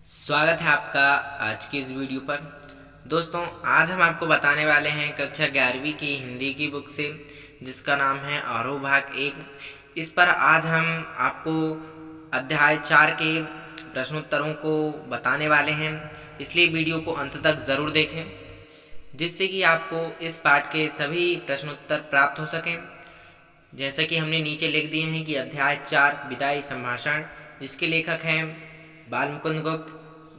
स्वागत है आपका आज की इस वीडियो पर। दोस्तों, आज हम आपको बताने वाले हैं कक्षा 11वीं की हिंदी की बुक से, जिसका नाम है आरोह भाग 1। इस पर आज हम आपको अध्याय 4 के प्रश्नोत्तरों को बताने वाले हैं, इसलिए वीडियो को अंत तक ज़रूर देखें, जिससे कि आपको इस पाठ के सभी प्रश्नोत्तर प्राप्त हो सकें। जैसा कि हमने नीचे लिख दिए हैं कि अध्याय 4 विदाई संभाषण, जिसके लेखक हैं बाल मुकुंद गुप्त,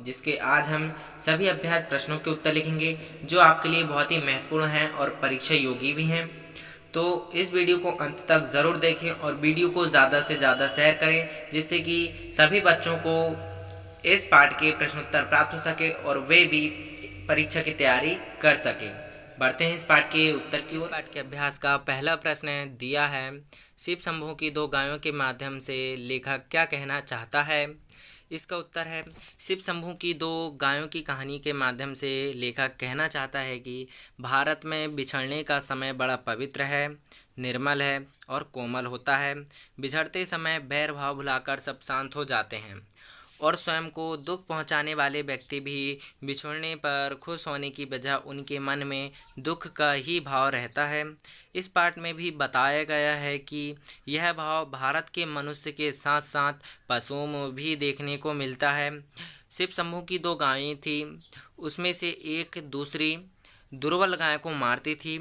जिसके आज हम सभी अभ्यास प्रश्नों के उत्तर लिखेंगे, जो आपके लिए बहुत ही महत्वपूर्ण हैं और परीक्षा योगी भी हैं। तो इस वीडियो को अंत तक ज़रूर देखें और वीडियो को ज़्यादा से ज़्यादा शेयर करें, जिससे कि सभी बच्चों को इस पाठ के प्रश्नोत्तर प्राप्त हो सके और वे भी परीक्षा की तैयारी कर सकें। बढ़ते हैं इस पाठ के उत्तर की ओर। पाठ के अभ्यास का पहला प्रश्न दिया है, शिव समूह की दो गायों के माध्यम से लेखक क्या कहना चाहता है। इसका उत्तर है, शिव समूह की दो गायों की कहानी के माध्यम से लेखक कहना चाहता है कि भारत में बिछड़ने का समय बड़ा पवित्र है, निर्मल है और कोमल होता है। बिछड़ते समय बैर भाव भुलाकर सब शांत हो जाते हैं और स्वयं को दुख पहुंचाने वाले व्यक्ति भी बिछुड़ने पर खुश होने की बजाय उनके मन में दुख का ही भाव रहता है। इस पाठ में भी बताया गया है कि यह भाव भारत के मनुष्य के साथ साथ पशुओं में भी देखने को मिलता है। शिव समूह की दो गायें थी, उसमें से एक दूसरी दुर्बल गाय को मारती थी,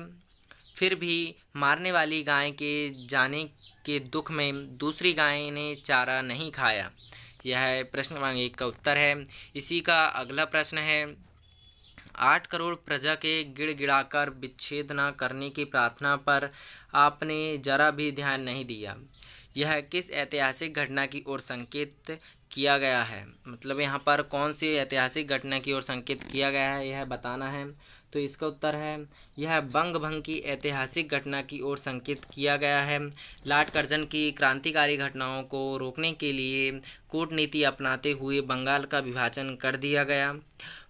फिर भी मारने वाली गाय के जाने के दुख में दूसरी गाय ने चारा नहीं खाया। यह प्रश्न क्रमांक 1 का उत्तर है। इसी का अगला प्रश्न है, 8 करोड़ प्रजा के गिड़गिड़ाकर विच्छेद न करने की प्रार्थना पर आपने जरा भी ध्यान नहीं दिया। यह किस ऐतिहासिक घटना की ओर संकेत किया गया है। मतलब यहाँ पर कौन सी ऐतिहासिक घटना की ओर संकेत किया गया है, यह बताना है। तो इसका उत्तर है, यह बंग भंग की ऐतिहासिक घटना की ओर संकेत किया गया है। लॉर्ड कर्जन की क्रांतिकारी घटनाओं को रोकने के लिए कूटनीति अपनाते हुए बंगाल का विभाजन कर दिया गया।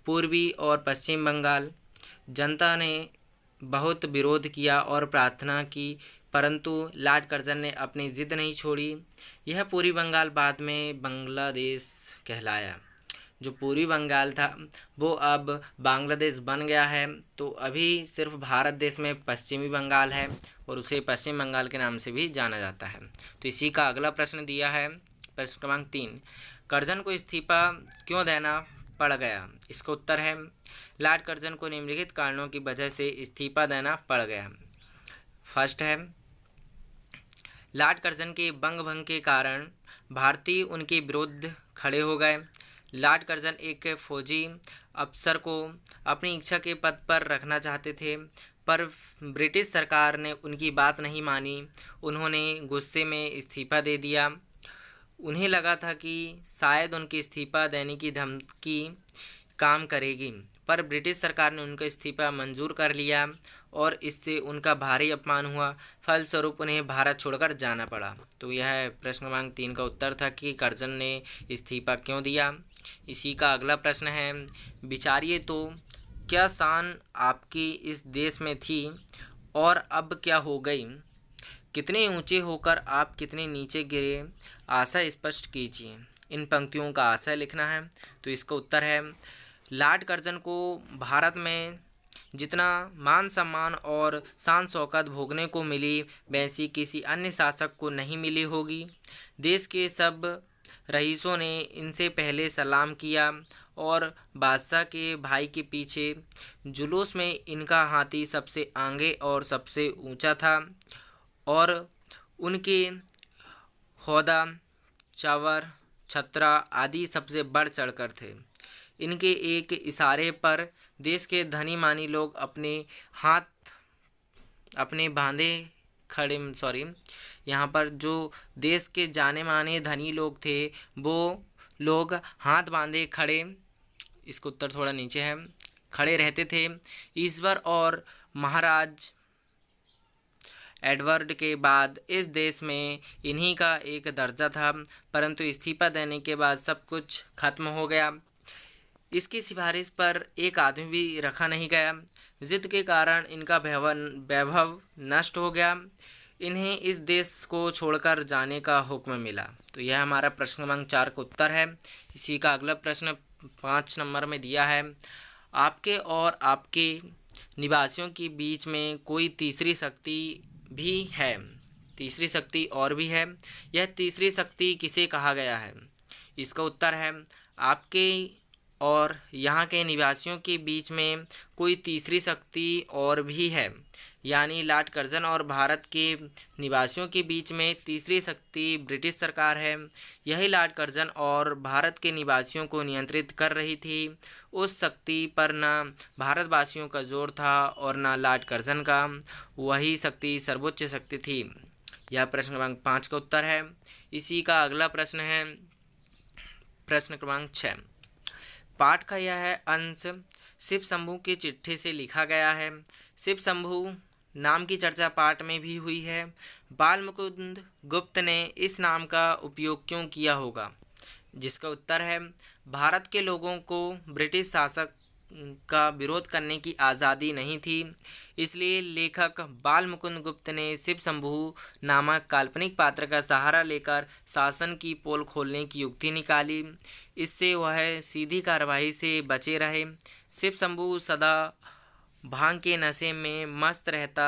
पूर्वी और पश्चिम बंगाल जनता ने बहुत विरोध किया और प्रार्थना की, परंतु लॉर्ड कर्जन ने अपनी जिद नहीं छोड़ी। यह पूर्वी बंगाल बाद में बांग्लादेश कहलाया। जो पूर्वी बंगाल था वो अब बांग्लादेश बन गया है। तो अभी सिर्फ भारत देश में पश्चिमी बंगाल है और उसे पश्चिम बंगाल के नाम से भी जाना जाता है। तो इसी का अगला प्रश्न दिया है, प्रश्न क्रमांक 3, कर्जन को इस्तीफा क्यों देना पड़ गया। इसका उत्तर है, लॉर्ड कर्जन को निम्नलिखित कारणों की वजह से इस्तीफा देना पड़ गया। फर्स्ट है, लॉर्ड कर्जन के बंग भंग के कारण भारतीय उनके विरुद्ध खड़े हो गए। लॉर्ड कर्जन एक फौजी अफसर को अपनी इच्छा के पद पर रखना चाहते थे, पर ब्रिटिश सरकार ने उनकी बात नहीं मानी। उन्होंने गुस्से में इस्तीफा दे दिया। उन्हें लगा था कि शायद उनके इस्तीफा देने की धमकी काम करेगी, पर ब्रिटिश सरकार ने उनका इस्तीफा मंजूर कर लिया और इससे उनका भारी अपमान हुआ। फलस्वरूप उन्हें भारत छोड़कर जाना पड़ा। तो यह प्रश्न क्रमांक 3 का उत्तर था कि कर्जन ने इस्तीफा क्यों दिया। इसी का अगला प्रश्न है, विचारिए तो क्या शान आपकी इस देश में थी और अब क्या हो गई। कितने ऊंचे होकर आप कितने नीचे गिरे, आशय स्पष्ट कीजिए। इन पंक्तियों का आशय लिखना है। तो इसका उत्तर है, लॉर्ड कर्जन को भारत में जितना मान सम्मान और शान शौकत भोगने को मिली, वैसी किसी अन्य शासक को नहीं मिली होगी। देश के सब रईसों ने इनसे पहले सलाम किया और बादशाह के भाई के पीछे जुलूस में इनका हाथी सबसे आगे और सबसे ऊंचा था और उनके होदा, चावर, छत्रा आदि सबसे बढ़ चढ़कर थे। इनके एक इशारे पर देश के धनी मानी लोग अपने हाथ अपने बांधे खड़े यहाँ पर जो देश के जाने माने धनी लोग थे वो लोग हाथ बांधे खड़े, इसको उत्तर थोड़ा नीचे है, खड़े रहते थे। ईश्वर और महाराज एडवर्ड के बाद इस देश में इन्हीं का एक दर्जा था, परंतु इस्तीफा देने के बाद सब कुछ खत्म हो गया। इसकी सिफारिश पर एक आदमी भी रखा नहीं गया। जिद के कारण इनका वैभव नष्ट हो गया। इन्हें इस देश को छोड़कर जाने का हुक्म मिला। तो यह हमारा प्रश्न क्रमांक 4 का उत्तर है। इसी का अगला प्रश्न 5 नंबर में दिया है, आपके और आपके निवासियों के बीच में कोई तीसरी शक्ति भी है। तीसरी शक्ति और भी है। यह तीसरी शक्ति किसे कहा गया है? इसका उत्तर है आपके और यहाँ के निवासियों के बीच में कोई तीसरी शक्ति और भी है। यानी लॉर्ड कर्जन और भारत के निवासियों के बीच में तीसरी शक्ति ब्रिटिश सरकार है। यही लॉर्ड कर्जन और भारत के निवासियों को नियंत्रित कर रही थी। उस शक्ति पर न भारतवासियों का जोर था और न लॉर्ड कर्जन का। वही शक्ति सर्वोच्च शक्ति थी। यह प्रश्न क्रमांक 5 का उत्तर है। इसी का अगला प्रश्न है प्रश्न क्रमांक 6। पाठ का यह है अंश शिव शंभू की चिट्ठी से लिखा गया है। शिव शंभू नाम की चर्चा पाठ में भी हुई है। बाल मुकुंद गुप्त ने इस नाम का उपयोग क्यों किया होगा? जिसका उत्तर है भारत के लोगों को ब्रिटिश शासक का विरोध करने की आज़ादी नहीं थी, इसलिए लेखक बाल मुकुंद गुप्त ने शिव शंभू नामक काल्पनिक पात्र का सहारा लेकर शासन की पोल खोलने की युक्ति निकाली। इससे वह सीधी कार्रवाई से बचे रहे। शिव शंभू सदा भांग के नशे में मस्त रहता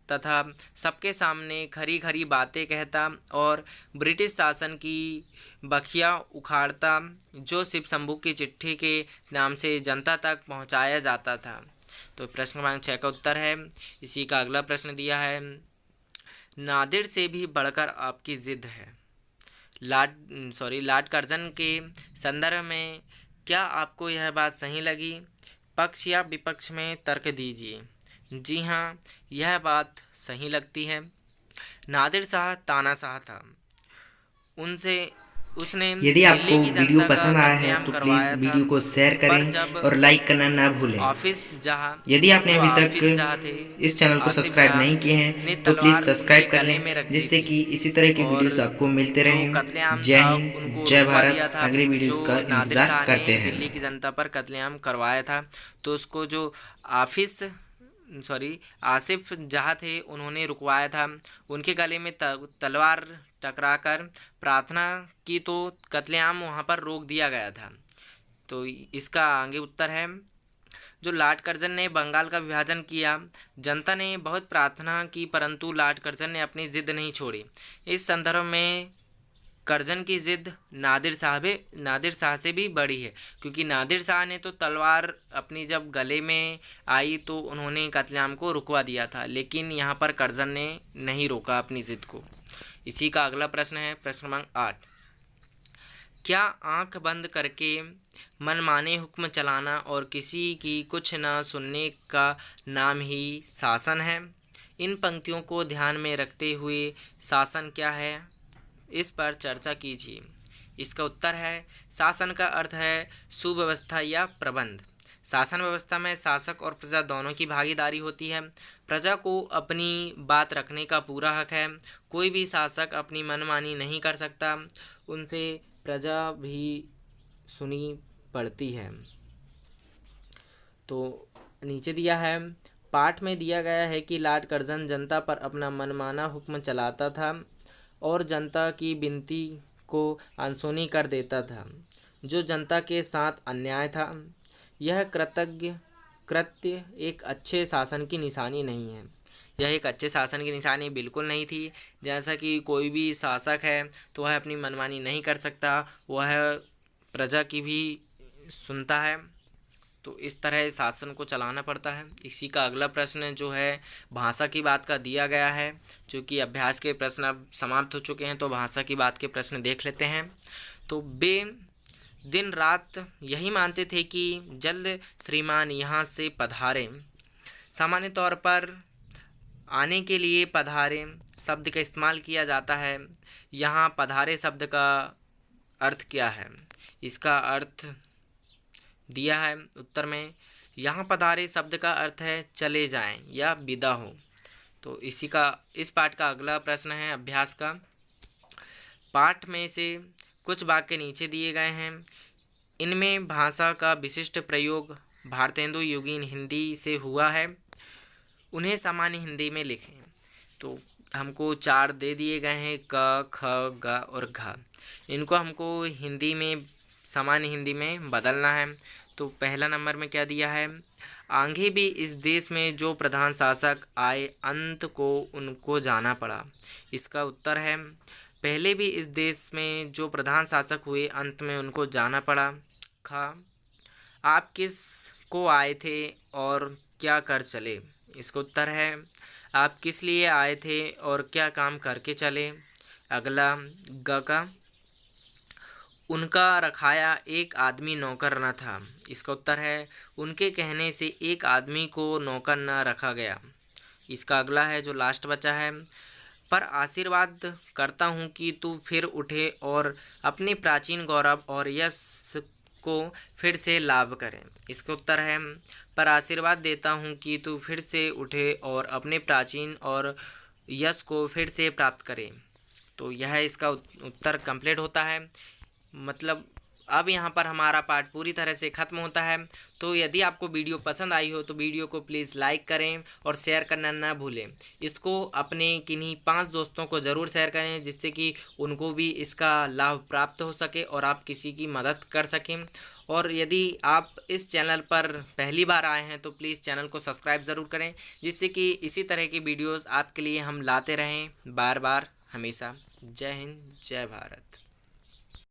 तथा सबके सामने खरी खरी बातें कहता और ब्रिटिश शासन की बखिया उखाड़ता, जो शिव शंभू की चिट्ठी के नाम से जनता तक पहुंचाया जाता था। तो प्रश्न क्रमांक 6 का उत्तर है। इसी का अगला प्रश्न दिया है नादिर से भी बढ़कर आपकी जिद है। लॉर्ड कर्जन के संदर्भ में क्या आपको यह बात सही लगी? पक्ष या विपक्ष में तर्क दीजिए। जी हाँ, यह बात सही लगती है। नादिर शाह तानाशाह था। उसने यदि आपको दिल्ली की वीडियो जनता का पसंद आया है कत्लेआम तो करवाया प्लीज़ था। वीडियो को शेयर पर करें जब और लाइक करना ना भूलें। यदि आपने अभी तक इस चैनल को आसिफ सब्सक्राइब जाह नहीं किए ने हैं तो प्लीज़ तलवार उनके सब्सक्राइब कर गले लें, में रख दी जिससे थी कि इसी तरह की और वीडियोस आपको मिलते जो रहें। कत्लेआम जय था हिंद, उनको जय रुकवा दिया भारत। था। अगली वीडियो जो का नादिर इंतज़ार शाह करते ने हैं। दिल्ली की जनता पर कत्लेआम करवाया था, तो उसको जो आसिफ जाह थे उन्होंने रुकवाया था। उनके गले में तलवार टकराकर प्रार्थना की तो कत्लेआम वहाँ पर रोक दिया गया था। तो इसका आगे उत्तर है जो लॉर्ड कर्जन ने बंगाल का विभाजन किया, जनता ने बहुत प्रार्थना की परंतु लॉर्ड कर्जन ने अपनी जिद नहीं छोड़ी। इस संदर्भ में कर्जन की जिद नादिर शाह से भी बड़ी है, क्योंकि नादिर शाह ने तो तलवार अपनी जब गले में आई तो उन्होंने कत्लेआम को रुकवा दिया था, लेकिन यहाँ पर कर्जन ने नहीं रोका अपनी जिद को। इसी का अगला प्रश्न है प्रश्न क्रमांक 8। क्या आंख बंद करके मनमाने हुक्म चलाना और किसी की कुछ न सुनने का नाम ही शासन है? इन पंक्तियों को ध्यान में रखते हुए शासन क्या है, इस पर चर्चा कीजिए। इसका उत्तर है शासन का अर्थ है सुव्यवस्था या प्रबंध। शासन व्यवस्था में शासक और प्रजा दोनों की भागीदारी होती है। प्रजा को अपनी बात रखने का पूरा हक है। कोई भी शासक अपनी मनमानी नहीं कर सकता, उनसे प्रजा भी सुनी पड़ती है। तो नीचे दिया है पाठ में दिया गया है कि लॉर्ड कर्जन जनता पर अपना मनमाना हुक्म चलाता था और जनता की विनती को अनसुनी कर देता था, जो जनता के साथ अन्याय था। यह कृत्य एक अच्छे शासन की निशानी नहीं है। यह एक अच्छे शासन की निशानी बिल्कुल नहीं थी। जैसा कि कोई भी शासक है तो वह अपनी मनमानी नहीं कर सकता, वह प्रजा की भी सुनता है। तो इस तरह शासन को चलाना पड़ता है। इसी का अगला प्रश्न जो है भाषा की बात का दिया गया है। चूँकि अभ्यास के प्रश्न अब समाप्त हो चुके हैं तो भाषा की बात के प्रश्न देख लेते हैं। तो बे दिन रात यही मानते थे कि जल्द श्रीमान यहाँ से पधारें। सामान्य तौर पर आने के लिए पधारे शब्द का इस्तेमाल किया जाता है। यहाँ पधारे शब्द का अर्थ क्या है? इसका अर्थ दिया है उत्तर में। यहाँ पधारे शब्द का अर्थ है चले जाएं या विदा हो। तो इस पाठ का अगला प्रश्न है अभ्यास का। पाठ में से कुछ वाक्य नीचे दिए गए हैं, इनमें भाषा का विशिष्ट प्रयोग भारतेंदु योगीन हिंदी से हुआ है, उन्हें सामान्य हिंदी में लिखें। तो हमको 4 दे दिए गए हैं क, ख, ग और घ। इनको हमको हिंदी में सामान्य हिंदी में बदलना है। तो पहला नंबर में क्या दिया है, आगे भी इस देश में जो प्रधान शासक आए अंत को उनको जाना पड़ा। इसका उत्तर है, पहले भी इस देश में जो प्रधान शासक हुए अंत में उनको जाना पड़ा। खा, आप किस को आए थे और क्या कर चले। इसका उत्तर है, आप किस लिए आए थे और क्या काम करके चले। अगला ग का, उनका रखाया एक आदमी नौकर न था। इसका उत्तर है, उनके कहने से एक आदमी को नौकर न रखा गया। इसका अगला है जो लास्ट बचा है, पर आशीर्वाद करता हूँ कि तू फिर उठे और अपने प्राचीन गौरव और यश को फिर से लाभ करे। इसका उत्तर है, पर आशीर्वाद देता हूँ कि तू फिर से उठे और अपने प्राचीन और यश को फिर से प्राप्त करे। तो यह इसका उत्तर कंप्लीट होता है। मतलब अब यहाँ पर हमारा पार्ट पूरी तरह से ख़त्म होता है। तो यदि आपको वीडियो पसंद आई हो तो वीडियो को प्लीज़ लाइक करें और शेयर करना ना भूलें। इसको अपने किन्हीं 5 दोस्तों को ज़रूर शेयर करें जिससे कि उनको भी इसका लाभ प्राप्त हो सके और आप किसी की मदद कर सकें। और यदि आप इस चैनल पर पहली बार आए हैं तो प्लीज़ चैनल को सब्सक्राइब ज़रूर करें जिससे कि इसी तरह की वीडियोज़ आपके लिए हम लाते रहें बार बार हमेशा। जय हिंद, जय भारत।